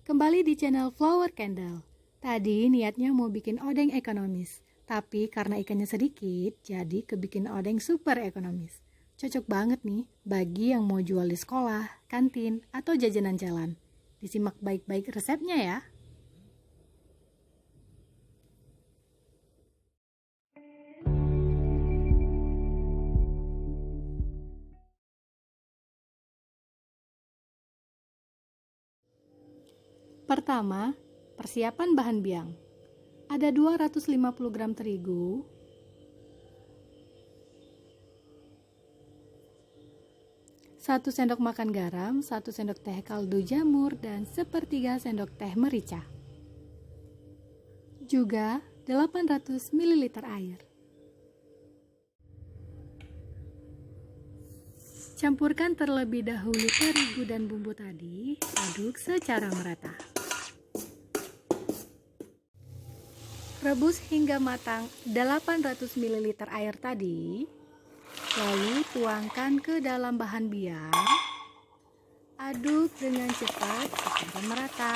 Kembali di channel Flower Candle. Tadi niatnya mau bikin odeng ekonomis, tapi karena ikannya sedikit, jadi kebikin odeng super ekonomis. Cocok banget nih bagi yang mau jual di sekolah, kantin, atau jajanan jalan. Disimak baik-baik resepnya ya. Pertama, persiapan bahan biang. Ada 250 gram terigu, 1 sendok makan garam, 1 sendok teh kaldu jamur, dan sepertiga sendok teh merica. Juga 800 ml air. Campurkan terlebih dahulu terigu dan bumbu tadi, aduk secara merata. Rebus hingga matang 800 ml air tadi, lalu tuangkan ke dalam bahan biang. Aduk dengan cepat secara merata.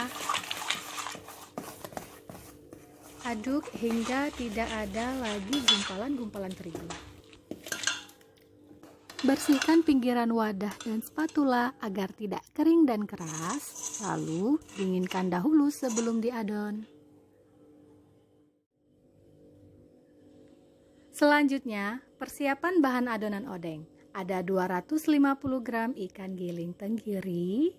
Aduk hingga tidak ada lagi gumpalan-gumpalan terigu. Bersihkan pinggiran wadah dan spatula agar tidak kering dan keras, lalu dinginkan dahulu sebelum diadon. Selanjutnya, persiapan bahan adonan odeng. Ada 250 gram ikan giling tenggiri,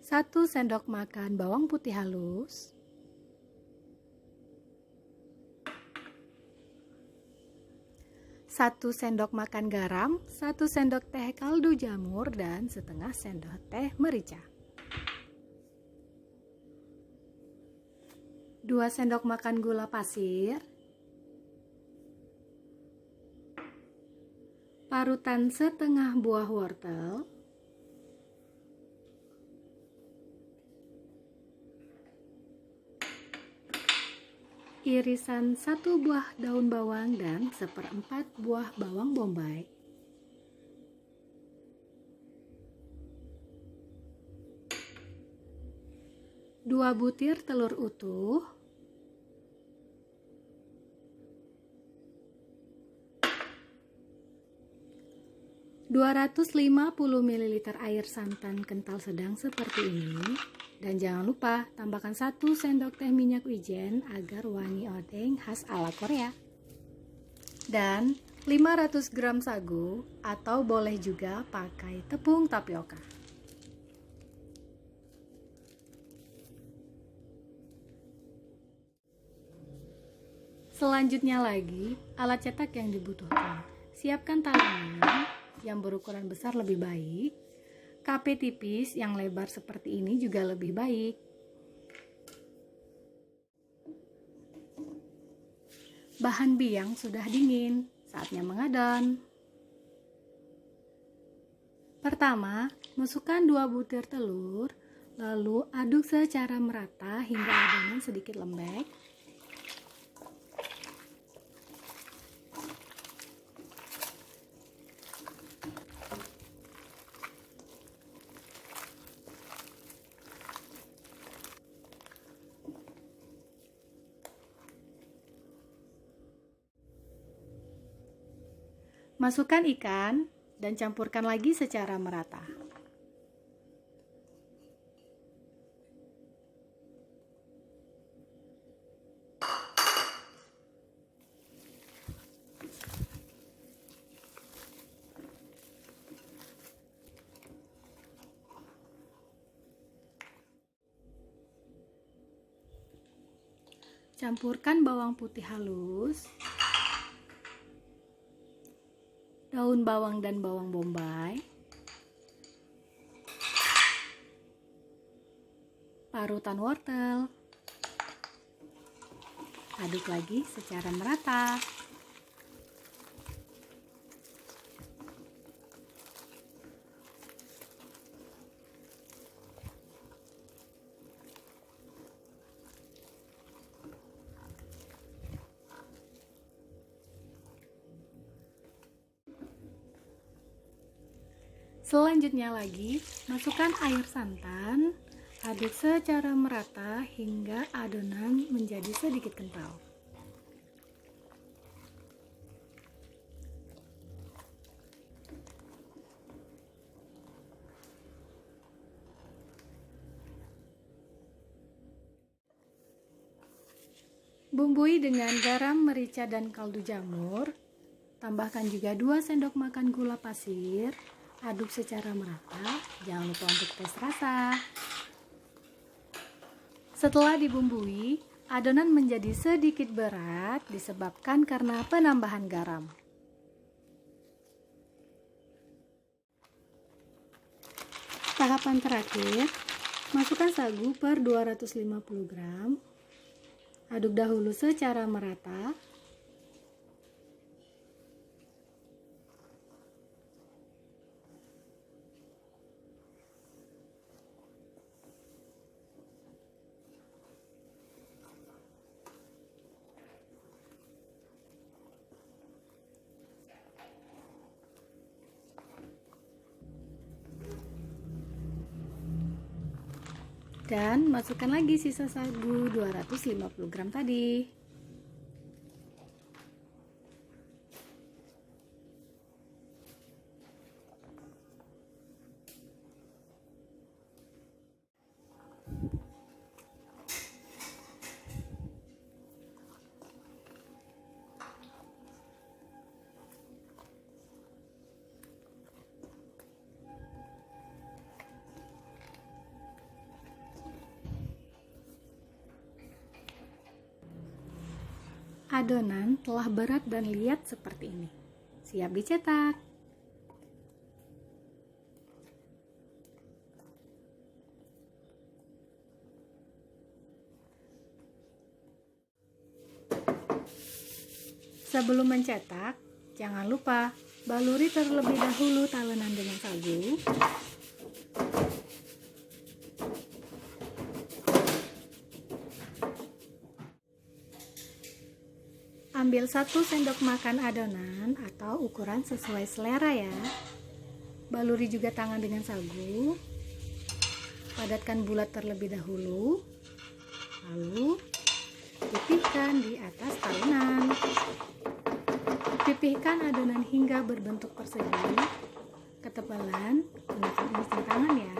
1 sendok makan bawang putih halus, 1 sendok makan garam, 1 sendok teh kaldu jamur, dan setengah sendok teh merica. 2 sendok makan gula pasir, parutan setengah buah wortel, irisan 1 buah daun bawang dan 1/4 buah bawang bombay, 2 butir telur utuh, 250 ml air santan kental sedang seperti ini, dan jangan lupa tambahkan 1 sendok teh minyak wijen agar wangi odeng khas ala Korea, dan 500 gram sagu atau boleh juga pakai tepung tapioka. Selanjutnya lagi, alat cetak yang dibutuhkan. Siapkan talengan yang berukuran besar lebih baik. KP tipis yang lebar seperti ini juga lebih baik. Bahan biang sudah dingin, saatnya mengadon. Pertama, masukkan 2 butir telur, lalu aduk secara merata hingga adonan sedikit lembek. Masukkan ikan dan campurkan lagi secara merata. Campurkan bawang putih halus, daun bawang dan bawang bombay, parutan wortel. Aduk lagi secara merata. Selanjutnya lagi, masukkan air santan, aduk secara merata hingga adonan menjadi sedikit kental. Bumbui dengan garam, merica, dan kaldu jamur. Tambahkan juga 2 sendok makan gula pasir. Aduk secara merata, jangan lupa untuk tes rasa. Setelah dibumbui, adonan menjadi sedikit berat disebabkan karena penambahan garam. Tahapan terakhir, masukkan sagu per 250 gram. Aduk dahulu secara merata. Dan masukkan lagi sisa sagu 250 gram tadi. Adonan telah berat dan liat seperti ini. Siap dicetak. Sebelum mencetak, jangan lupa baluri terlebih dahulu talenan dengan sagu. Ambil 1 sendok makan adonan atau ukuran sesuai selera ya. Baluri juga tangan dengan sagu. Padatkan bulat terlebih dahulu. Lalu pipihkan di atas talenan. Pipihkan adonan hingga berbentuk persegi. Ketebalan gunakan insting tangan ya.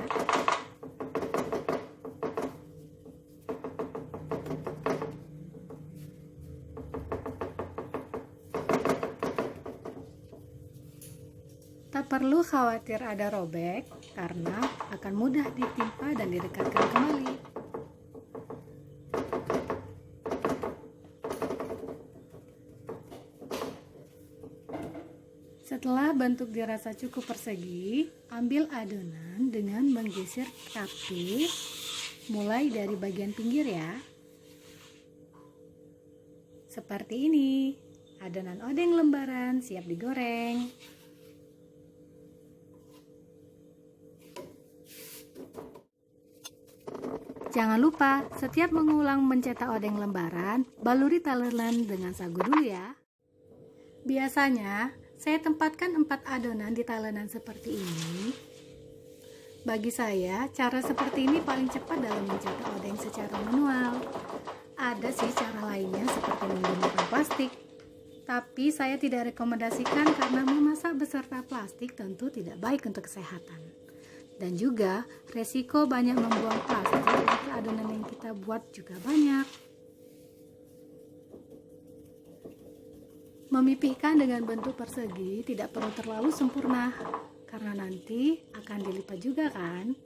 Tak perlu khawatir ada robek karena akan mudah ditimpa dan direkatkan kembali. Setelah bentuk dirasa cukup persegi, ambil adonan dengan menggeser rapi mulai dari bagian pinggir ya. Seperti ini, adonan odeng lembaran siap digoreng. Jangan lupa, setiap mengulang mencetak odeng lembaran, baluri talenan dengan sagu dulu ya. Biasanya, saya tempatkan 4 adonan di talenan seperti ini. Bagi saya, cara seperti ini paling cepat dalam mencetak odeng secara manual. Ada sih cara lainnya seperti menggunakan plastik. Tapi saya tidak rekomendasikan karena memasak beserta plastik tentu tidak baik untuk kesehatan. Dan juga resiko banyak membuang plastik karena adonan yang kita buat juga banyak. Memipihkan dengan bentuk persegi tidak perlu terlalu sempurna karena nanti akan dilipat juga kan.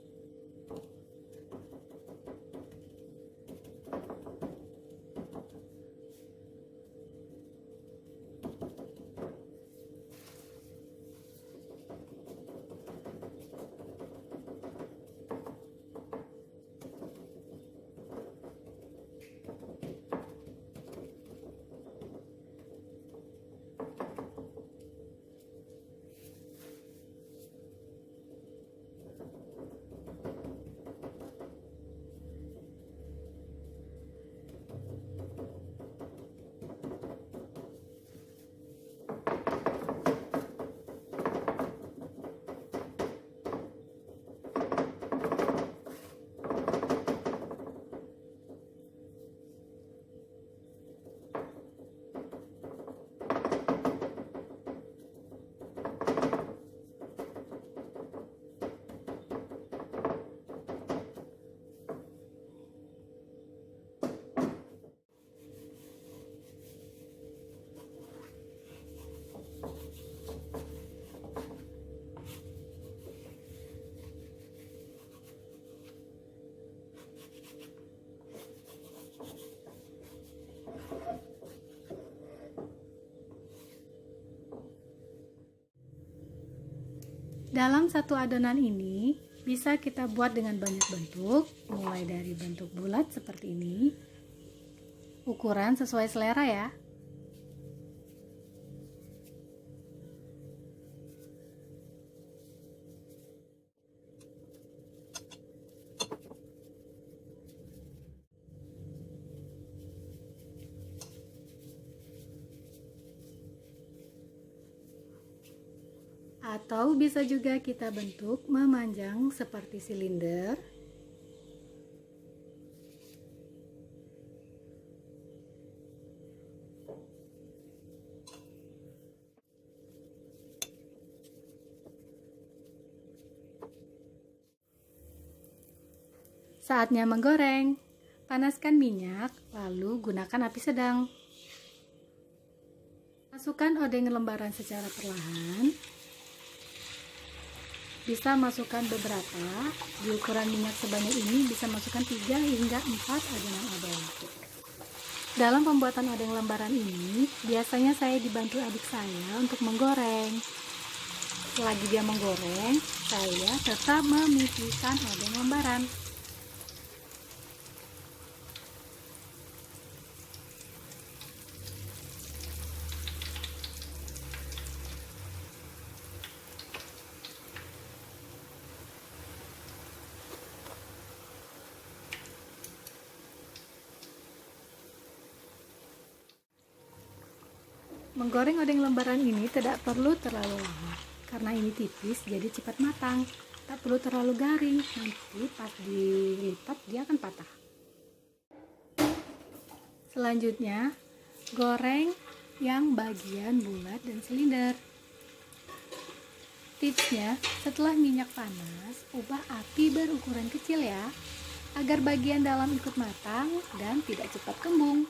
Dalam satu adonan ini bisa kita buat dengan banyak bentuk, mulai dari bentuk bulat seperti ini. Ukuran sesuai selera ya. Atau bisa juga kita bentuk memanjang seperti silinder. Saatnya menggoreng. Panaskan minyak, lalu gunakan api sedang. Masukkan odeng lembaran secara perlahan. Bisa masukkan beberapa. Di ukuran minyak sebanyak ini bisa masukkan 3 hingga 4 adonan odeng. Dalam pembuatan odeng lembaran ini, biasanya saya dibantu adik saya untuk menggoreng. Selagi dia menggoreng, saya tetap memipihkan odeng lembaran. Menggoreng odeng lembaran ini tidak perlu terlalu lama, karena ini tipis jadi cepat matang. Tak perlu terlalu garing, nanti pas dilipat dia akan patah. Selanjutnya, goreng yang bagian bulat dan silinder. Tipsnya, setelah minyak panas, ubah api berukuran kecil ya, agar bagian dalam ikut matang dan tidak cepat kembung.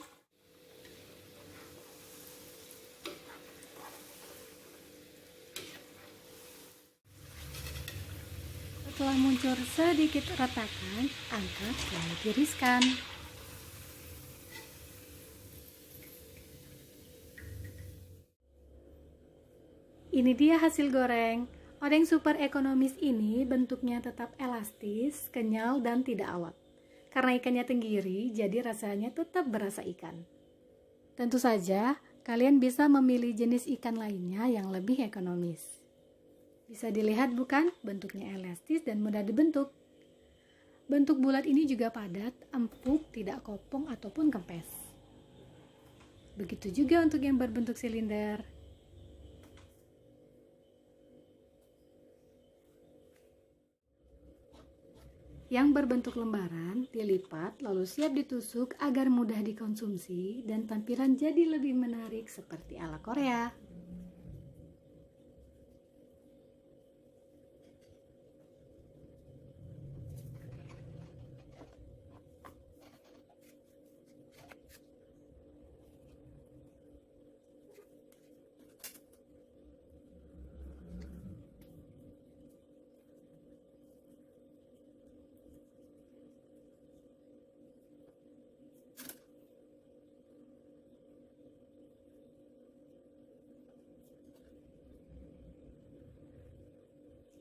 Setelah muncul sedikit retakan, angkat dan tiriskan. Ini dia hasil goreng. Odeng super ekonomis ini bentuknya tetap elastis, kenyal, dan tidak awet. Karena ikannya tenggiri, jadi rasanya tetap berasa ikan. Tentu saja, kalian bisa memilih jenis ikan lainnya yang lebih ekonomis. Bisa dilihat bukan? Bentuknya elastis dan mudah dibentuk. Bentuk bulat ini juga padat, empuk, tidak kopong ataupun kempes. Begitu juga untuk yang berbentuk silinder. Yang berbentuk lembaran dilipat lalu siap ditusuk agar mudah dikonsumsi dan tampilan jadi lebih menarik seperti ala Korea.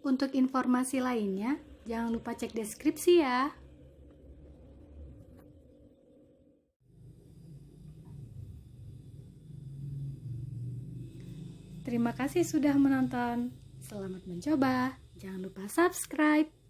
Untuk informasi lainnya, jangan lupa cek deskripsi ya. Terima kasih sudah menonton. Selamat mencoba. Jangan lupa subscribe.